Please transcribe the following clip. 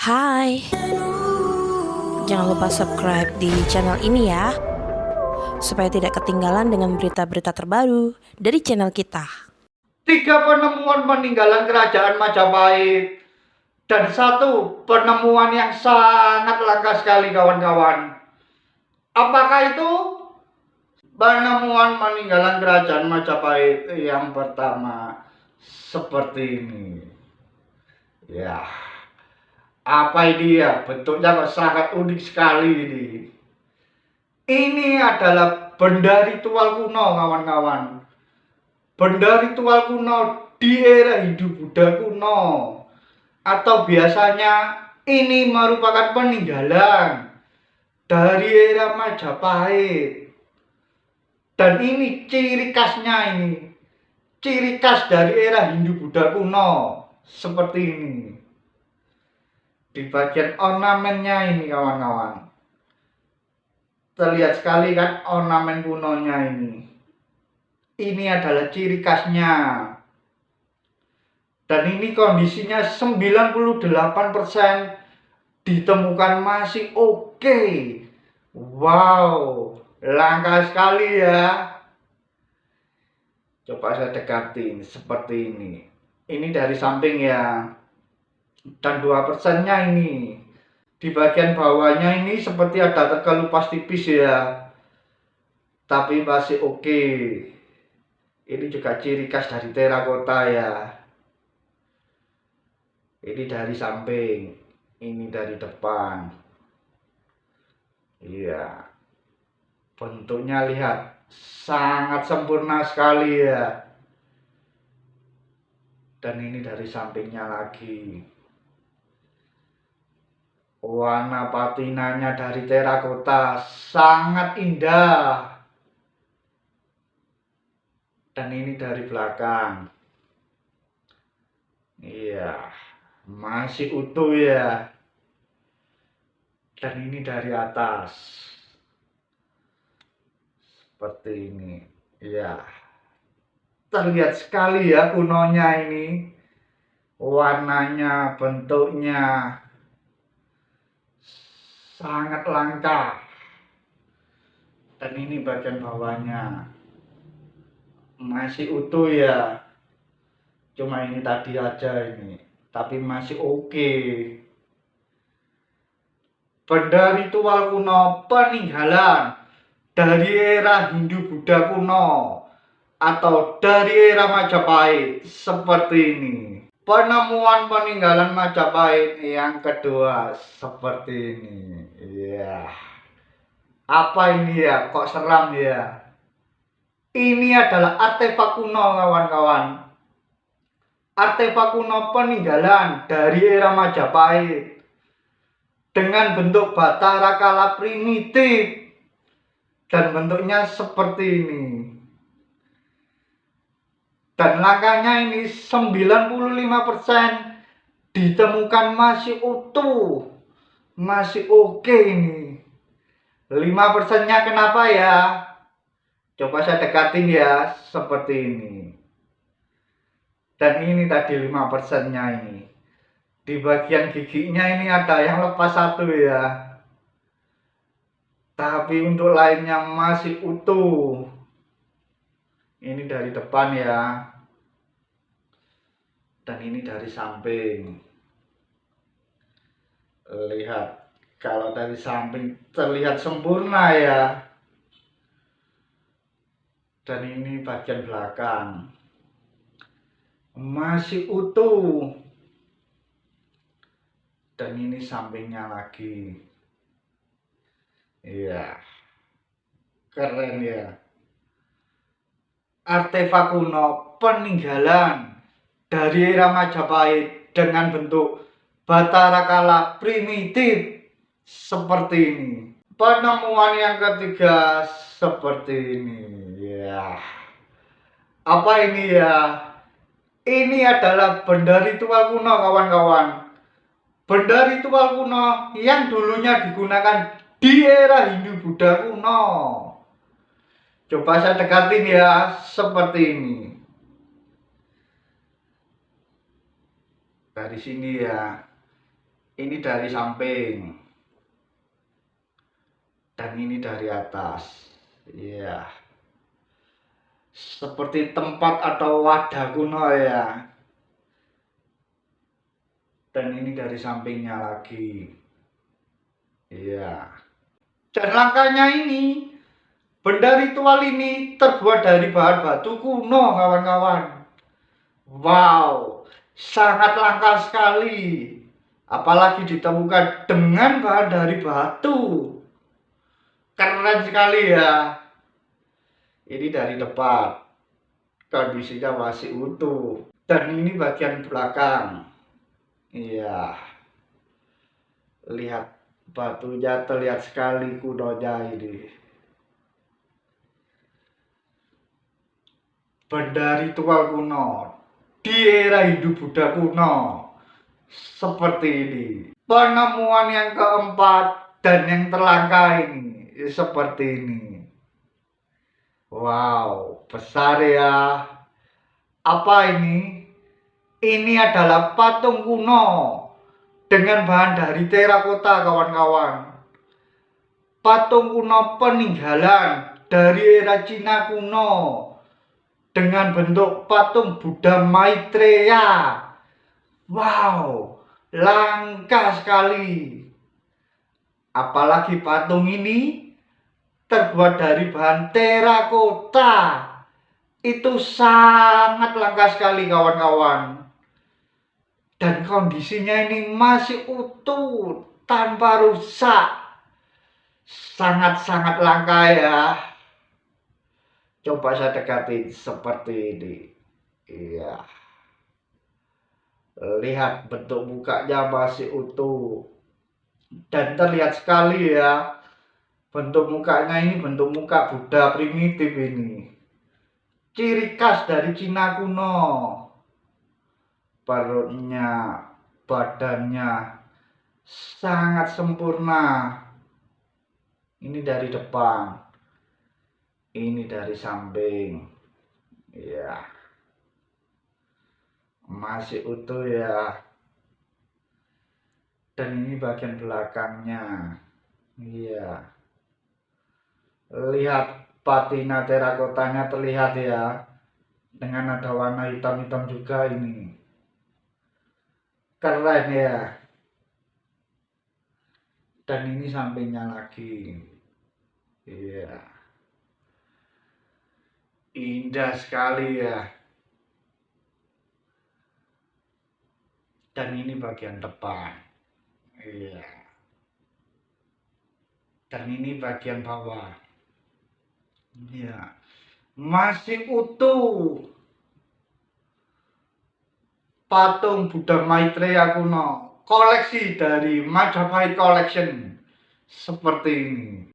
Hai, jangan lupa subscribe di channel ini ya, supaya tidak ketinggalan dengan berita-berita terbaru dari channel kita. 3 penemuan peninggalan kerajaan Majapahit dan 1 penemuan yang sangat langka sekali kawan-kawan. Apakah itu? Penemuan peninggalan kerajaan Majapahit yang pertama seperti ini. Ya, apa ini ya? Bentuknya kok sangat unik sekali ini. Ini adalah benda ritual kuno kawan-kawan. Benda ritual kuno di era Hindu-Buddha kuno, atau biasanya ini merupakan peninggalan dari era Majapahit. Dan ini ciri khasnya, ini ciri khas dari era Hindu-Buddha kuno seperti ini. Di bagian ornamennya ini kawan-kawan, terlihat sekali kan ornamen kunonya ini. Ini adalah ciri khasnya. Dan ini kondisinya 98% ditemukan masih oke. Wow, langka sekali ya. Coba saya dekatin seperti ini. Ini dari samping ya. Dan 2%-nya ini. Di bagian bawahnya ini seperti ada terkelupas tipis ya. Tapi masih oke. Ini juga ciri khas dari terakota ya. Ini dari samping, ini dari depan. Iya. Bentuknya lihat, sangat sempurna sekali ya. Dan ini dari sampingnya lagi. Warna patinanya dari terakota sangat indah. Dan ini dari belakang. Iya, masih utuh ya. Dan ini dari atas. Seperti ini. Iya. Terlihat sekali ya kunonya ini. Warnanya, bentuknya sangat langka. Dan ini bagian bawahnya masih utuh ya. Cuma ini tadi aja ini, tapi masih oke. Benda ritual kuno peninggalan dari era Hindu-Buddha kuno atau dari era Majapahit seperti ini. Penemuan peninggalan Majapahit yang kedua seperti ini. Iya. Apa ini ya? Kok seram ya? Ini adalah artefak kuno kawan-kawan. Artefak kuno peninggalan dari era Majapahit dengan bentuk Batara kala primitif dan bentuknya seperti ini. Dan langkahnya ini 95% ditemukan masih utuh, masih oke ini. 5%-nya kenapa ya? Coba saya dekatin ya, seperti ini. Dan ini tadi 5%-nya ini. Di bagian giginya ini ada yang lepas 1 ya. Tapi untuk lainnya masih utuh. Ini dari depan ya. Dan ini dari samping. Lihat, kalau dari samping terlihat sempurna ya. Dan ini bagian belakang. Masih utuh. Dan ini sampingnya lagi. Iya. Keren ya. Artefak kuno peninggalan dari era Majapahit dengan bentuk Batara kala primitif seperti ini. Penemuan yang ketiga seperti ini. Ya. Apa ini ya? Ini adalah benda ritual kuno kawan-kawan. Benda ritual kuno yang dulunya digunakan di era Hindu-Buddha kuno. Coba saya dekatin ya, seperti ini. Dari sini ya. Ini dari samping. Dan ini dari atas. Iya. Seperti tempat atau wadah kuno ya. Dan ini dari sampingnya lagi. Iya. Dan langkahnya ini, benda ritual ini terbuat dari bahan batu kuno, kawan-kawan. Wow, sangat langka sekali. Apalagi ditemukan dengan bahan dari batu. Keren sekali ya. Ini dari depan. Kondisinya masih utuh. Dan ini bagian belakang. Iya. Lihat batunya terlihat sekali kunonya ini. Benda ritual kuno di era Hindu-Buddha kuno seperti ini. Penemuan yang keempat dan yang terlangka ini seperti ini. Wow, besar ya. Apa ini? Ini adalah patung kuno dengan bahan dari terakota, kawan-kawan. Patung kuno peninggalan dari era Cina kuno dengan bentuk patung Buddha Maitreya. Wow, langka sekali. Apalagi patung ini terbuat dari bahan terakota. Itu sangat langka sekali, kawan-kawan. Dan kondisinya ini masih utuh, tanpa rusak. Sangat-sangat langka ya. Coba saya dekati seperti ini. Iya. Lihat bentuk mukanya masih utuh. Dan terlihat sekali ya. Bentuk mukanya ini bentuk muka Buddha primitif ini. Ciri khas dari Cina kuno. Perutnya, badannya sangat sempurna. Ini dari depan. Ini dari samping. Iya. Masih utuh ya. Dan ini bagian belakangnya. Iya. Lihat patina terakotanya terlihat ya. Dengan ada warna hitam-hitam juga ini. Keren ya. Dan ini sampingnya lagi. Iya. Indah sekali ya. Dan ini bagian depan. Iya. Dan ini bagian bawah. Iya. Masih utuh. Patung Buddha Maitreya kuno. Koleksi dari Majapahit Collection. Seperti ini.